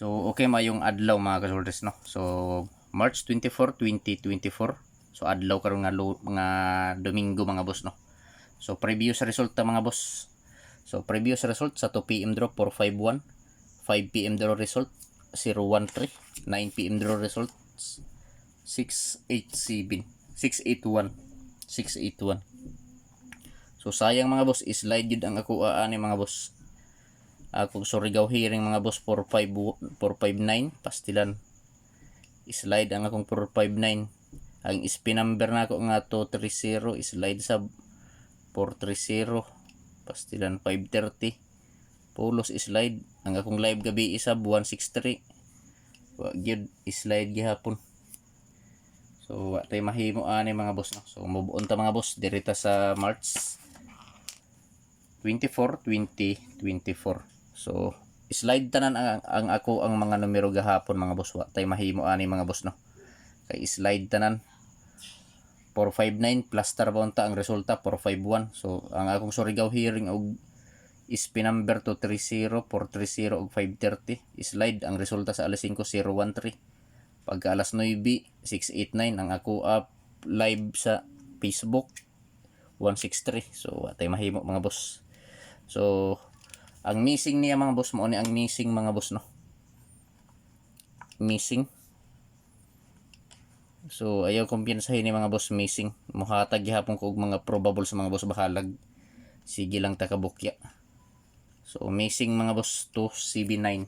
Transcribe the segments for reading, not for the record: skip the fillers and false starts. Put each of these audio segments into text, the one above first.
So, okay mayong adlaw mga kasultes, no? So, March 24, 2024. So, adlaw karon nga Domingo mga boss, no? So, preview sa resulta mga boss. So, preview sa result sa 2 PM draw 451, 5 PM draw result 013, 9 PM draw result 687, 681, 681. So, sayang mga boss, slide yun ang ako ani mga boss. Kung Surigao hearing mga boss 459 pastilan slide ang akong 459. Ang SP number na ako nga 230 slide sa 430 pastilan 530 pulos slide ang akong live gabi isa 163 wa gyud slide gihapon. So wa tay mahimo ani mga boss, no? So mubuon ta mga boss dirita sa March 24, 2024. So, slide tanan ang ako ang mga numero gahapon mga boss. Wa tay mahimo ani mga boss, no? Kay slide tanan 459 plus tarbonta ang resulta 451. So, ang akong Surigao hearing og SP number 230, 430 og 530. Slide ang resulta sa alas 5:013. Pagka alas 9, 689 ang ako live sa Facebook 163. So, wa tay mahimo mga boss. So, ang missing niya mga boss mo ni ang missing mga boss, no? Missing. So ayaw kumpiyansahin ni mga boss missing. Muhatag gihapon ko og mga probable sa mga boss bahalag. Sige lang ta kabukya. So missing mga boss 2CB9.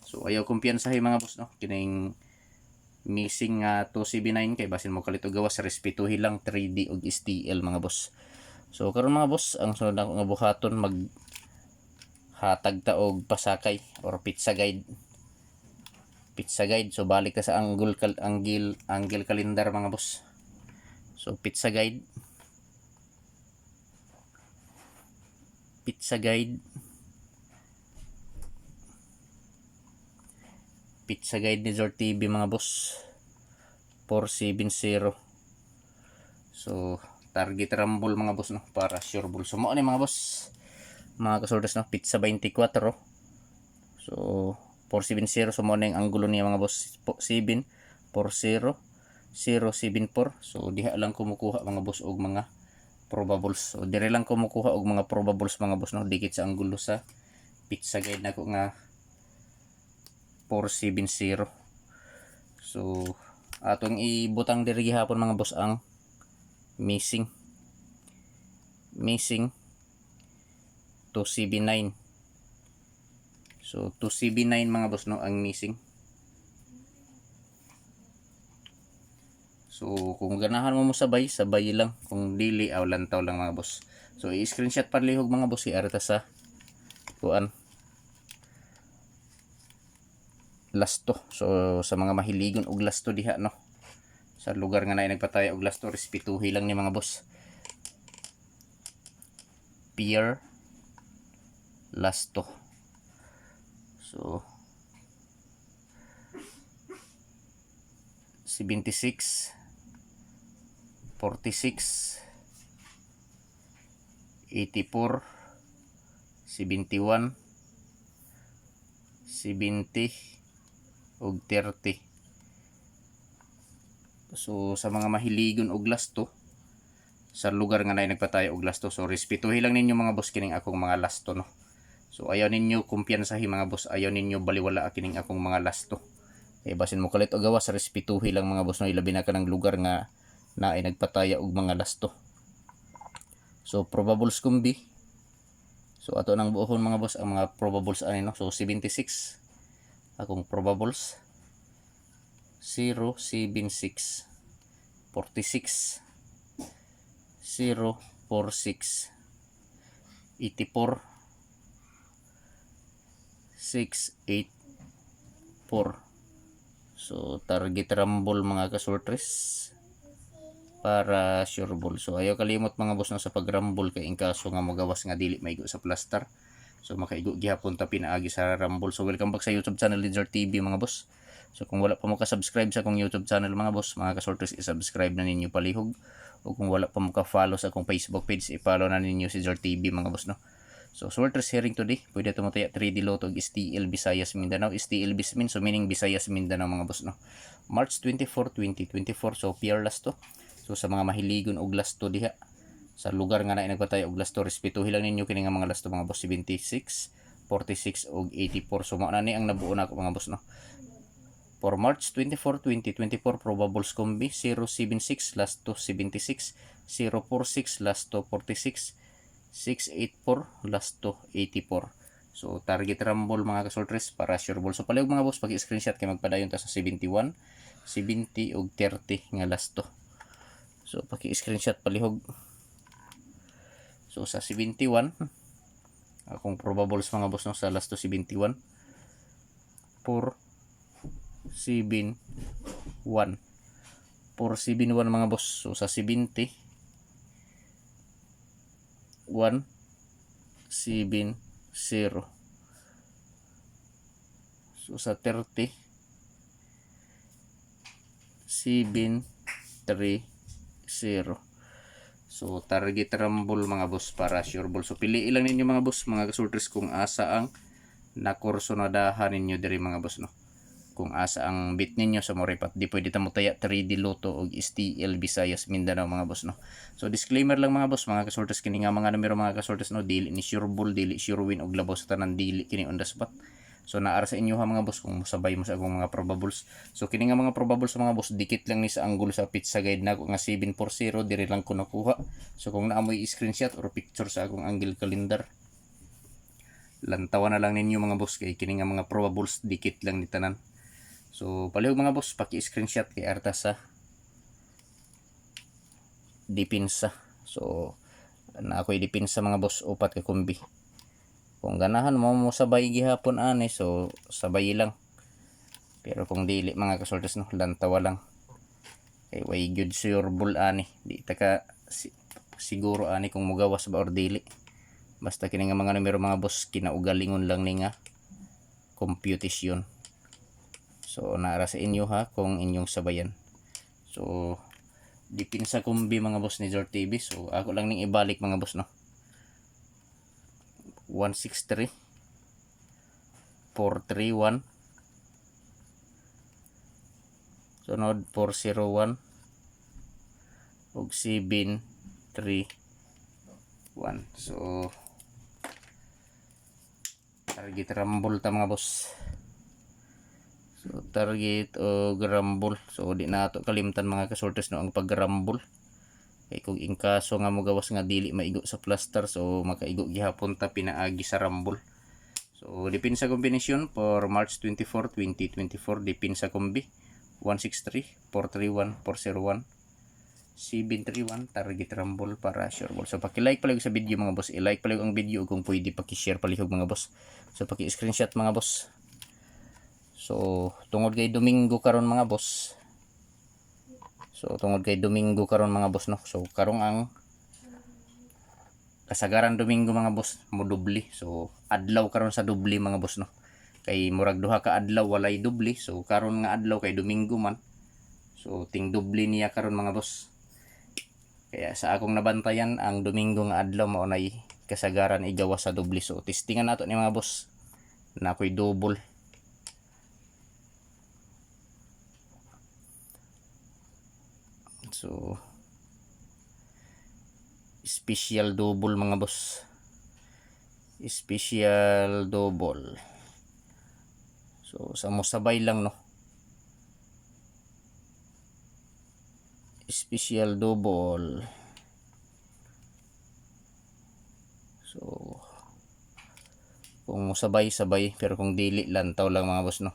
So ayaw kumpiyansahin mga boss, no? Kining missing 2CB9 kay basin mo kalito gawas respetuhin lang 3D og STL mga boss. So karon mga boss ang sunod ako nga buhaton mag hatag ta og pasakay or pizza guide. So balik ta sa angle calendar mga boss. So pizza guide ni Zor TV mga boss 470. So target rumble mga boss, no? Para sure bull. So mo ni mga boss mga kasoldas, no? Pizza 24. So 470. So mo na yung anggulo niya mga boss 7 40 074. So diha lang kumukuha mga boss og mga probables. So dire lang kumukuha og mga probables mga boss, no? Dikit sa anggulo sa pizza guide nako nga 470. So atong ibutang diri gihapon mga boss ang missing 2CB9. So 2CB9 mga boss, no, ang missing. So kung ganahan mo sabay lang, kung dili aw lantaw lang mga boss. So i-screenshot parlihog mga boss iarta sa kuan lasto. So sa mga mahiligon og lasto diha, no, sa lugar nga naay nagpataya og lasto, respetuhi lang ni mga boss. Pier lasto. So 76 46 84 71 70 og 30. So sa mga mahiligon og lasto sa lugar nga naay nagpatayo og lasto, so respetuhi lang ninyo mga boss kining akong mga lasto, no? So ayaw ninyo kumpiyansahi mga boss, ayaw ninyo baliwala kining akong mga lasto. Basin mo kalit og gawas, respetuhi lang mga boss, no? Ilabi na ka ng lugar nga naay nagpataya og mga lasto. So probables kumbi. So ato nang buohon mga boss ang mga probables ani, no? So 76 akong probables 076 46 046 84 684. So target rumble mga kasortres para sure ball. So ayaw kalimot mga boss, no, sa pag-rumble kay in kaso nga magawas nga dili maigo sa plaster. So makaigo gihapon ta pinaagi sa rumble. So welcome back sa YouTube channel ni Zor TV mga boss. So kung wala pa mo ka-subscribe sa akong YouTube channel mga boss, mga kasortres, i-subscribe na ninyo palihog. O kung wala pa mo ka-follow sa akong Facebook page, i-follow na ninyo si Zor TV mga boss, no. So Sorters hearing today, pwede tumutaya 3D Lotto og STL Visayas Mindanao. STL Bismin, so meaning Visayas Mindanao mga boss, no. March 24, 2024, so fearless to. So sa mga mahiligon og lasto diha sa lugar nga na nagpatay og lasto, respetuhin lang ninyo kini nga mga lasto mga boss. 76, 46 og 84. So mao na ni ang nabuo na ako mga boss, no. For March 24, 2024, probables combi 076 last to 76, 046 last to 46, 684 last to 84. So target rumble mga kasoltres para sure ball. So palihog mga boss, pag screenshot kay magpadayon ta sa 71, 70 ug 30 nga last to. So paki screenshot palihog. So sa 71 akong probables mga boss, no, sa last to 71 4 7 1 471 mga boss. So sa 70 1 7 0. So sa 30 7 3 0. So target rumble mga boss para sure ball. So pili lang ninyo mga boss, mga kasulters, kung asa ang nakursonadahan ninyo diri mga boss, no. Kung asa ang bit ninyo sa moripat, di pwede ta mo taya 3D Lotto og STL Visayas Mindanao mga boss, no. So disclaimer lang mga boss, mga kasortes, kini nga mga numero mga kasortes, no, dili ni sure ball, dili sure win og labaw sa tanan, dili kini on the spot. So naara sa inyo ha mga boss kung musabay mo sa akong mga probables. So kini nga mga probables mga boss, dikit lang ni sa angle sa pizza guide nako nga 740, diri lang ko nakuha. So kung naamoy screenshot or picture sa akong angle calendar, lantawan na lang ninyo mga boss, kay kini nga mga probables dikit lang ni tanan. So palihog mga boss, paki-screenshot kay arta sa dipinsa. So na ako'y dipinsa mga boss, upat ka kumbi. Kung ganahan mo sabay gihapon ani, so sabay lang. Pero kung dili mga kasortes, no, lantawa lang. Kay way good sure bull ani, di ta ka siguro ani kung mugawas ba or dili. Basta kini nga mga numero mga boss, kinaugalingon lang ni nga computation. So naara sa inyo ha kung inyong sabayan. So dipinsa kumbi mga boss ni Zor TV. So ako lang ning ibalik mga boss, no. 163 431 sunod 401 ug 731. So target rumble ta mga boss. So target o rumble. So di na ato kalimtan mga kasortes, no, ang pag-rumble. Kay kung in kaso nga mo gawas nga dili maigo sa plaster, so makaigo gihapon ta pinaagi sa rumble. So dipinsa kombinasyon for March 24, 2024, dipinsa kombi 163 431 401 731 target rumble para sure ball. So paki-like palihog sa video mga boss, i-like palihog ang video, kung pwede paki-share palihog mga boss. So paki-screenshot mga boss. So tungod kay Domingo karon mga boss. So tungod kay Domingo karon mga boss, no. So karong ang kasagaran Domingo mga boss mo dubli. So adlaw karon sa dubli mga boss, no. Kay murag duha ka adlaw walay dubli. So karon nga adlaw kay Domingo man. So ting dubli niya karon mga boss. Kaya sa akong nabantayan, ang Domingo nga adlaw mao nay kasagaran igawas sa dubli. So testingan nato ni mga boss na ako'y double. So special double mga boss, special double. So sa musabay lang, no, special double. So kung musabay-sabay, pero kung dili lantaw lang mga boss, no.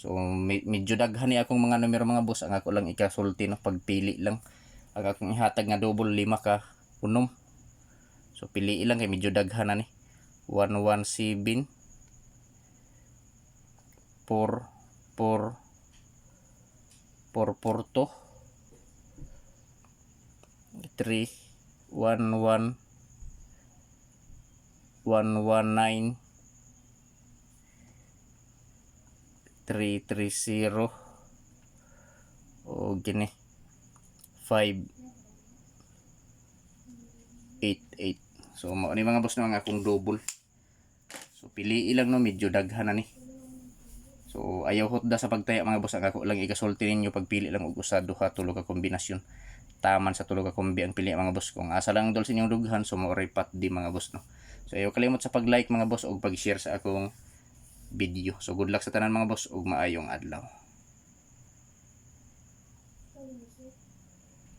So medyo daghan ni akong mga numero mga boss, ang ako lang ikasulti, no, pagpili lang. Ang akong ihatag nga double 5 ka unom. So pili lang kay medyo daghan na ni. 117 4 4 4 3 1 1 119 330 o gini 588. So mao ni mga boss no ang akong double. So pili ilang no, medyo daghan na ni. So ayaw hotda sa pagtaya mga boss, ang ako lang ikasulti ninyo pagpili lang og usa duha tulo ka kombinasyon. Taman sa tulo ka kombi ang pili mga boss. Kung asa lang dol sa inyong dughan, so mo pat di mga boss no. So ayaw kalimot sa pag-like mga boss og pag-share sa akong video. So good luck sa tanan mga boss ug maayong adlaw.